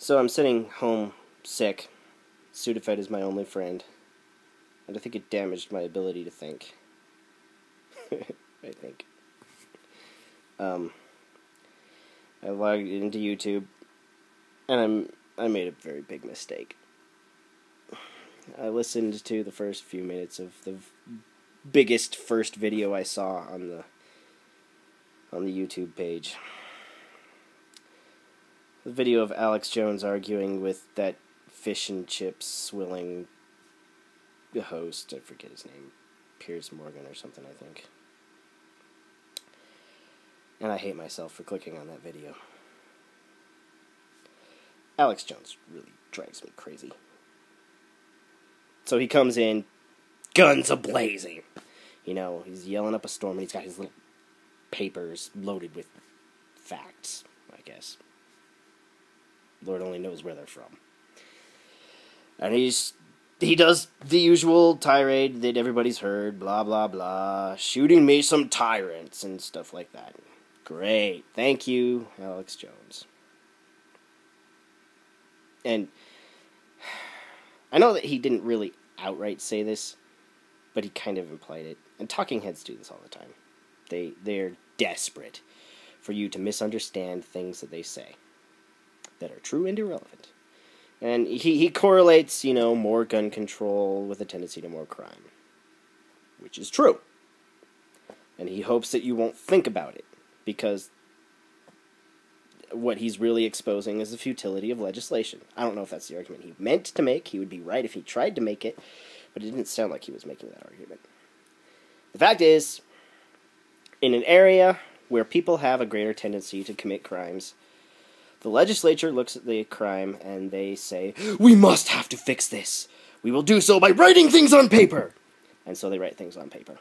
So I'm sitting home sick. Sudafed is my only friend. And I think it damaged my ability to think. I think. I logged into YouTube, and I made a very big mistake. I listened to the first few minutes of the biggest first video I saw on the YouTube page. The video of Alex Jones arguing with that fish and chips swilling host. I forget his name. Piers Morgan or something, I think. And I hate myself for clicking on that video. Alex Jones really drives me crazy. So he comes in, guns a-blazing. You know, he's yelling up a storm, and he's got his little papers loaded with facts, I guess. Lord only knows where they're from. And he does the usual tirade that everybody's heard, blah, blah, blah, shooting me some tyrants and stuff like that. Great. Thank you, Alex Jones. And I know that he didn't really outright say this, but he kind of implied it. And talking heads do this all the time. They're desperate for you to misunderstand things that they say that are true and irrelevant. And he correlates, more gun control with a tendency to more crime. Which is true. And he hopes that you won't think about it, because what he's really exposing is the futility of legislation. I don't know if that's the argument he meant to make. He would be right if he tried to make it, but it didn't sound like he was making that argument. The fact is, in an area where people have a greater tendency to commit crimes, the legislature looks at the crime and they say, we must have to fix this. We will do so by writing things on paper. And so they write things on paper.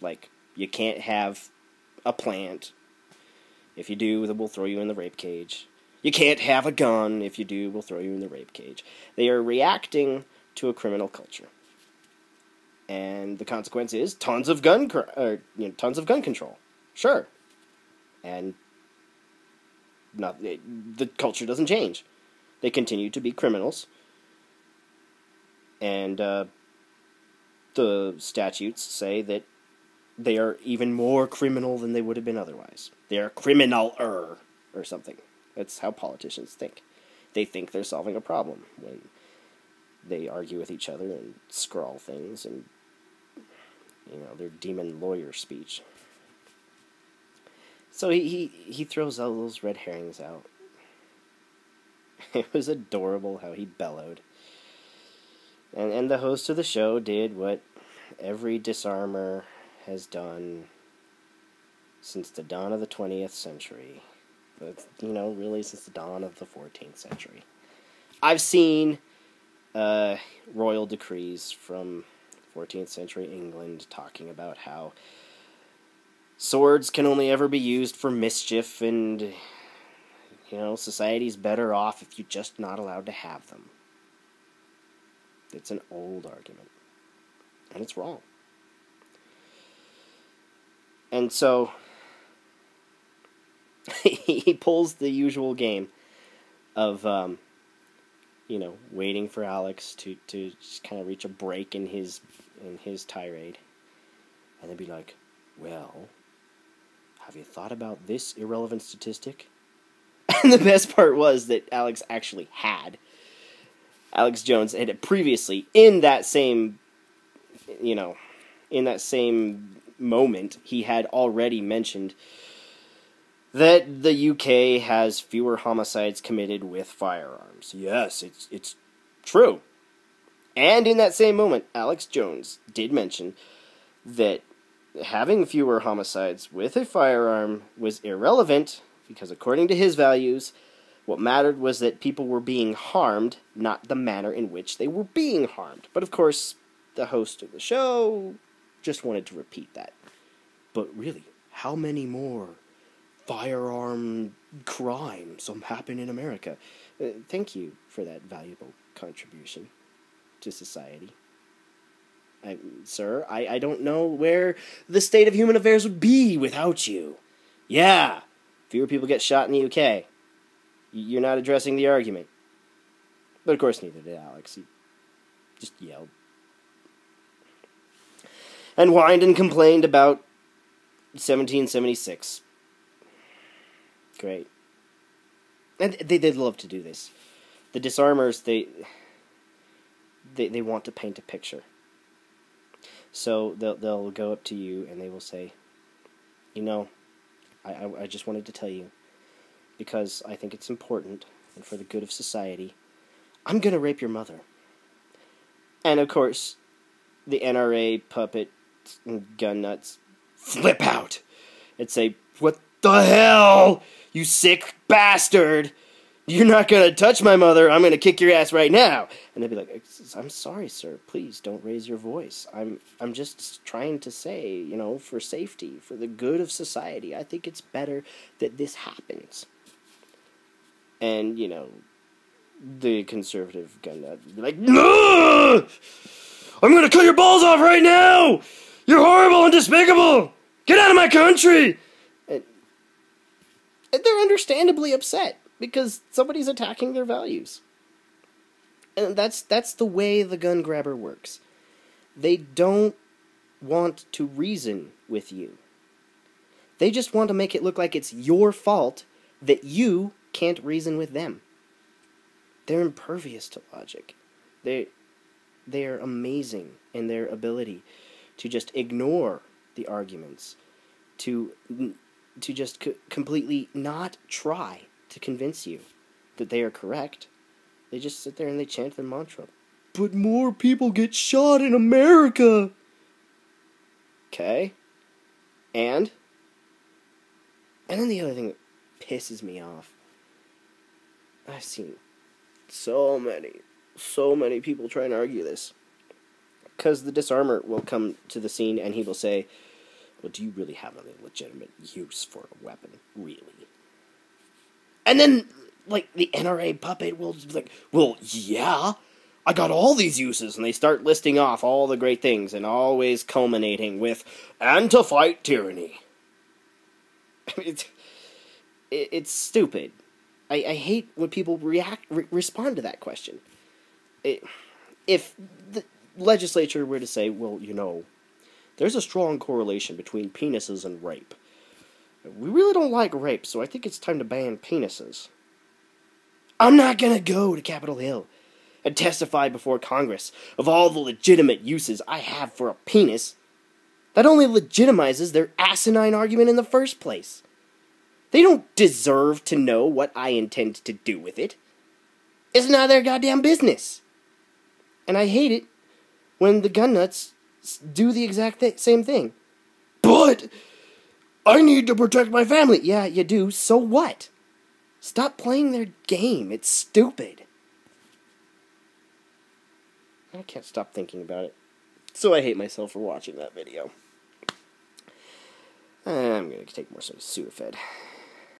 Like, you can't have a plant. If you do, we'll throw you in the rape cage. You can't have a gun. If you do, we'll throw you in the rape cage. They are reacting to a criminal culture. And the consequence is tons of gun control. Sure. And the culture doesn't change. They continue to be criminals. And the statutes say that they are even more criminal than they would have been otherwise. They are criminaler or something. That's how politicians think. They think they're solving a problem when they argue with each other and scrawl things and, their demon lawyer speech. So he throws all those red herrings out. It was adorable how he bellowed. And the host of the show did what every disarmer has done since the dawn of the 20th century. But, really since the dawn of the 14th century. I've seen royal decrees from 14th century England talking about how swords can only ever be used for mischief, and, society's better off if you're just not allowed to have them. It's an old argument. And it's wrong. And so, he pulls the usual game of, waiting for Alex to just kind of reach a break in his tirade. And then be like, well, have you thought about this irrelevant statistic? And the best part was that Alex actually had. Alex Jones had previously, in that same moment, he had already mentioned that the UK has fewer homicides committed with firearms. Yes, it's true. And in that same moment, Alex Jones did mention that having fewer homicides with a firearm was irrelevant, because according to his values, what mattered was that people were being harmed, not the manner in which they were being harmed. But of course, the host of the show just wanted to repeat that. But really, how many more firearm crimes happen in America? Thank you for that valuable contribution to society. Sir, I don't know where the state of human affairs would be without you. Yeah, fewer people get shot in the UK. You're not addressing the argument. But of course neither did Alex. He just yelled. And whined and complained about 1776. Great. And they'd love to do this. The disarmers, they want to paint a picture. So they'll go up to you and they will say, you know, I just wanted to tell you, because I think it's important and for the good of society, I'm going to rape your mother. And of course, the NRA puppet and gun nuts flip out and say, what the hell, you sick bastard? You're not going to touch my mother. I'm going to kick your ass right now. And they'd be like, I'm sorry, sir. Please don't raise your voice. I'm just trying to say, you know, for safety, for the good of society, I think it's better that this happens. And, you know, the conservative gun nut would be like, no! I'm going to cut your balls off right now! You're horrible and despicable! Get out of my country! And they're understandably upset, because somebody's attacking their values. And that's the way the gun grabber works. They don't want to reason with you. They just want to make it look like it's your fault that you can't reason with them. They're impervious to logic. They're amazing in their ability to just ignore the arguments, to just completely not try to convince you that they are correct. They just sit there and they chant their mantra. But more people get shot in America! Okay. And then the other thing that pisses me off. I've seen so many people try and argue this. Because the disarmer will come to the scene and he will say, well, do you really have a legitimate use for a weapon? Really? And then, like, the NRA puppet will be like, well, yeah, I got all these uses. And they start listing off all the great things and always culminating with, and to fight tyranny. It's stupid. I hate when people respond to that question. If the legislature were to say, well, you know, there's a strong correlation between penises and rape. We really don't like rape, so I think it's time to ban penises. I'm not gonna go to Capitol Hill and testify before Congress of all the legitimate uses I have for a penis. That only legitimizes their asinine argument in the first place. They don't deserve to know what I intend to do with it. It's none of their goddamn business. And I hate it when the gun nuts do the exact same thing. But I need to protect my family. Yeah, you do. So what? Stop playing their game. It's stupid. I can't stop thinking about it. So I hate myself for watching that video. I'm going to take more Sudafed.